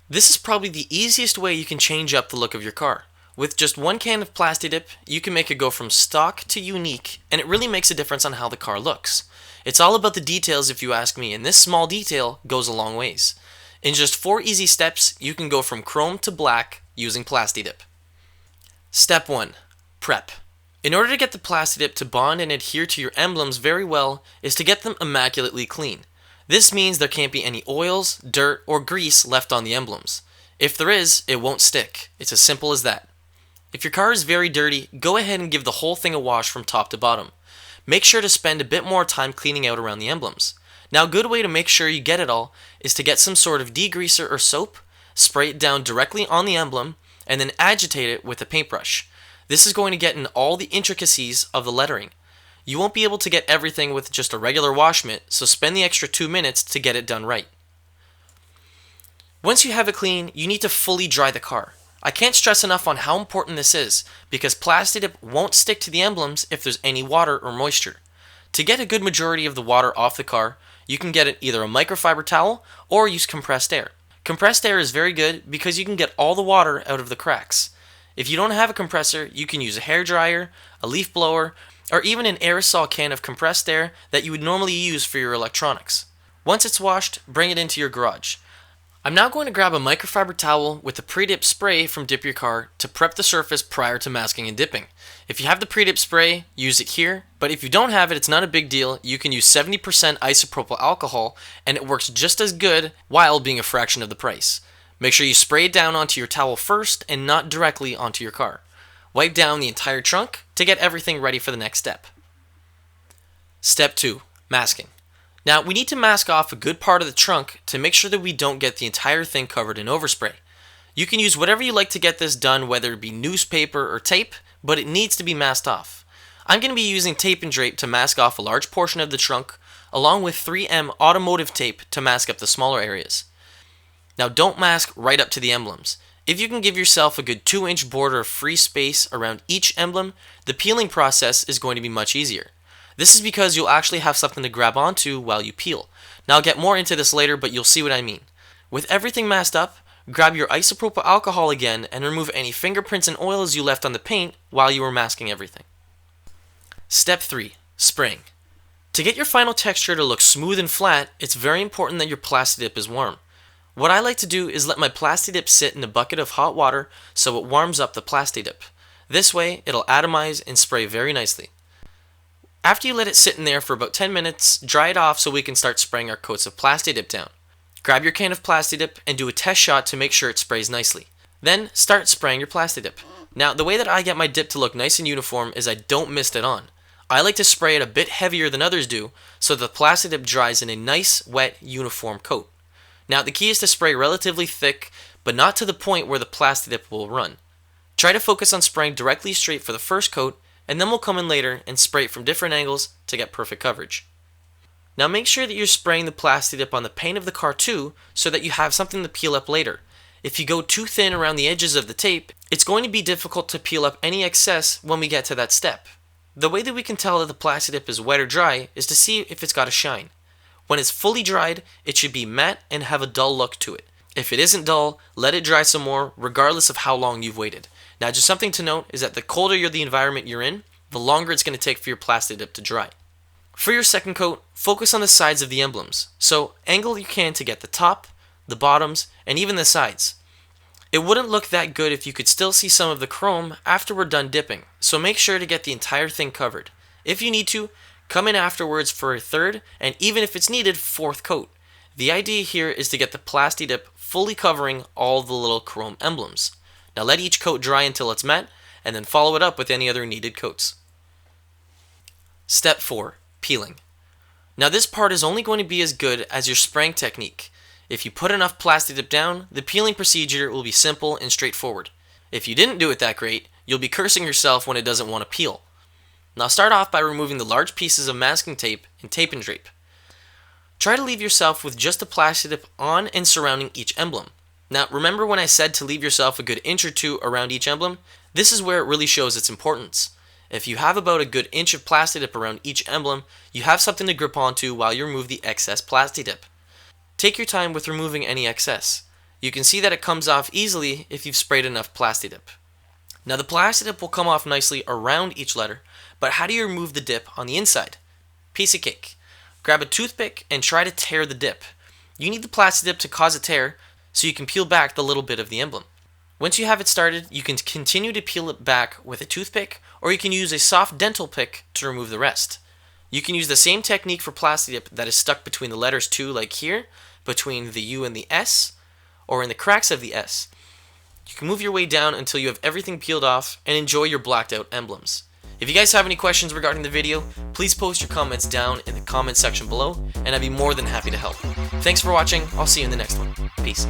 This is probably the easiest way you can change up the look of your car. With just one can of PlastiDip, you can make it go from stock to unique, and it really makes a difference on how the car looks. It's all about the details if you ask me, and this small detail goes a long ways. In just 4 easy steps, you can go from chrome to black using PlastiDip. Step 1. Prep. In order to get the PlastiDip to bond and adhere to your emblems very well is to get them immaculately clean. This means there can't be any oils, dirt, or grease left on the emblems. If there is, it won't stick. It's as simple as that. If your car is very dirty, go ahead and give the whole thing a wash from top to bottom. Make sure to spend a bit more time cleaning out around the emblems. Now, a good way to make sure you get it all is to get some sort of degreaser or soap, spray it down directly on the emblem, and then agitate it with a paintbrush. This is going to get in all the intricacies of the lettering. You won't be able to get everything with just a regular wash mitt, so spend the extra 2 minutes to get it done right. Once you have it clean, you need to fully dry the car. I can't stress enough on how important this is, because PlastiDip won't stick to the emblems if there's any water or moisture. To get a good majority of the water off the car, you can get either a microfiber towel or use compressed air. Compressed air is very good because you can get all the water out of the cracks. If you don't have a compressor, you can use a hair dryer, a leaf blower, or even an aerosol can of compressed air that you would normally use for your electronics. Once it's washed, bring it into your garage. I'm now going to grab a microfiber towel with the pre-dip spray from Dip Your Car to prep the surface prior to masking and dipping. If you have the pre-dip spray, use it here, but if you don't have it, it's not a big deal. You can use 70% isopropyl alcohol and it works just as good while being a fraction of the price. Make sure you spray it down onto your towel first and not directly onto your car. Wipe down the entire trunk to get everything ready for the next step. Step 2. Masking. Now, we need to mask off a good part of the trunk to make sure that we don't get the entire thing covered in overspray. You can use whatever you like to get this done, whether it be newspaper or tape, but it needs to be masked off. I'm going to be using tape and drape to mask off a large portion of the trunk, along with 3M automotive tape to mask up the smaller areas. Now, don't mask right up to the emblems. If you can give yourself a good 2-inch border of free space around each emblem, the peeling process is going to be much easier. This is because you'll actually have something to grab onto while you peel. Now, I'll get more into this later, but you'll see what I mean. With everything masked up, grab your isopropyl alcohol again and remove any fingerprints and oils you left on the paint while you were masking everything. Step 3. Spraying. To get your final texture to look smooth and flat, it's very important that your PlastiDip is warm. What I like to do is let my PlastiDip sit in a bucket of hot water so it warms up the PlastiDip. This way, it'll atomize and spray very nicely. After you let it sit in there for about 10 minutes, dry it off so we can start spraying our coats of PlastiDip down. Grab your can of PlastiDip and do a test shot to make sure it sprays nicely. Then, start spraying your PlastiDip. Now, the way that I get my dip to look nice and uniform is I don't mist it on. I like to spray it a bit heavier than others do so the PlastiDip dries in a nice, wet, uniform coat. Now, the key is to spray relatively thick, but not to the point where the PlastiDip will run. Try to focus on spraying directly straight for the first coat, and then we'll come in later and spray it from different angles to get perfect coverage. Now, make sure that you're spraying the PlastiDip on the paint of the car too, so that you have something to peel up later. If you go too thin around the edges of the tape, it's going to be difficult to peel up any excess when we get to that step. The way that we can tell that the PlastiDip is wet or dry is to see if it's got a shine. When it's fully dried, it should be matte and have a dull look to it. If it isn't dull, let it dry some more, regardless of how long you've waited. Now, just something to note is that the colder the environment you're in, the longer it's going to take for your PlastiDip to dry. For your second coat, focus on the sides of the emblems. So, angle your can to get the top, the bottoms, and even the sides. It wouldn't look that good if you could still see some of the chrome after we're done dipping, so make sure to get the entire thing covered. If you need to, come in afterwards for a third, and even if it's needed, fourth coat. The idea here is to get the PlastiDip fully covering all the little chrome emblems. Now let each coat dry until it's matte, and then follow it up with any other needed coats. Step 4. Peeling. Now this part is only going to be as good as your spraying technique. If you put enough PlastiDip down, the peeling procedure will be simple and straightforward. If you didn't do it that great, you'll be cursing yourself when it doesn't want to peel. Now start off by removing the large pieces of masking tape and tape and drape. Try to leave yourself with just the PlastiDip on and surrounding each emblem. Now remember when I said to leave yourself a good inch or two around each emblem? This is where it really shows its importance. If you have about a good inch of PlastiDip around each emblem, you have something to grip onto while you remove the excess PlastiDip. Take your time with removing any excess. You can see that it comes off easily if you've sprayed enough PlastiDip. Now the PlastiDip will come off nicely around each letter, but how do you remove the dip on the inside? Piece of cake. Grab a toothpick and try to tear the dip. You need the PlastiDip to cause a tear so you can peel back the little bit of the emblem. Once you have it started, you can continue to peel it back with a toothpick, or you can use a soft dental pick to remove the rest. You can use the same technique for PlastiDip that is stuck between the letters too, like here, between the U and the S, or in the cracks of the S. You can move your way down until you have everything peeled off and enjoy your blacked out emblems. If you guys have any questions regarding the video, please post your comments down in the comment section below, and I'd be more than happy to help. Thanks for watching. I'll see you in the next one. Peace.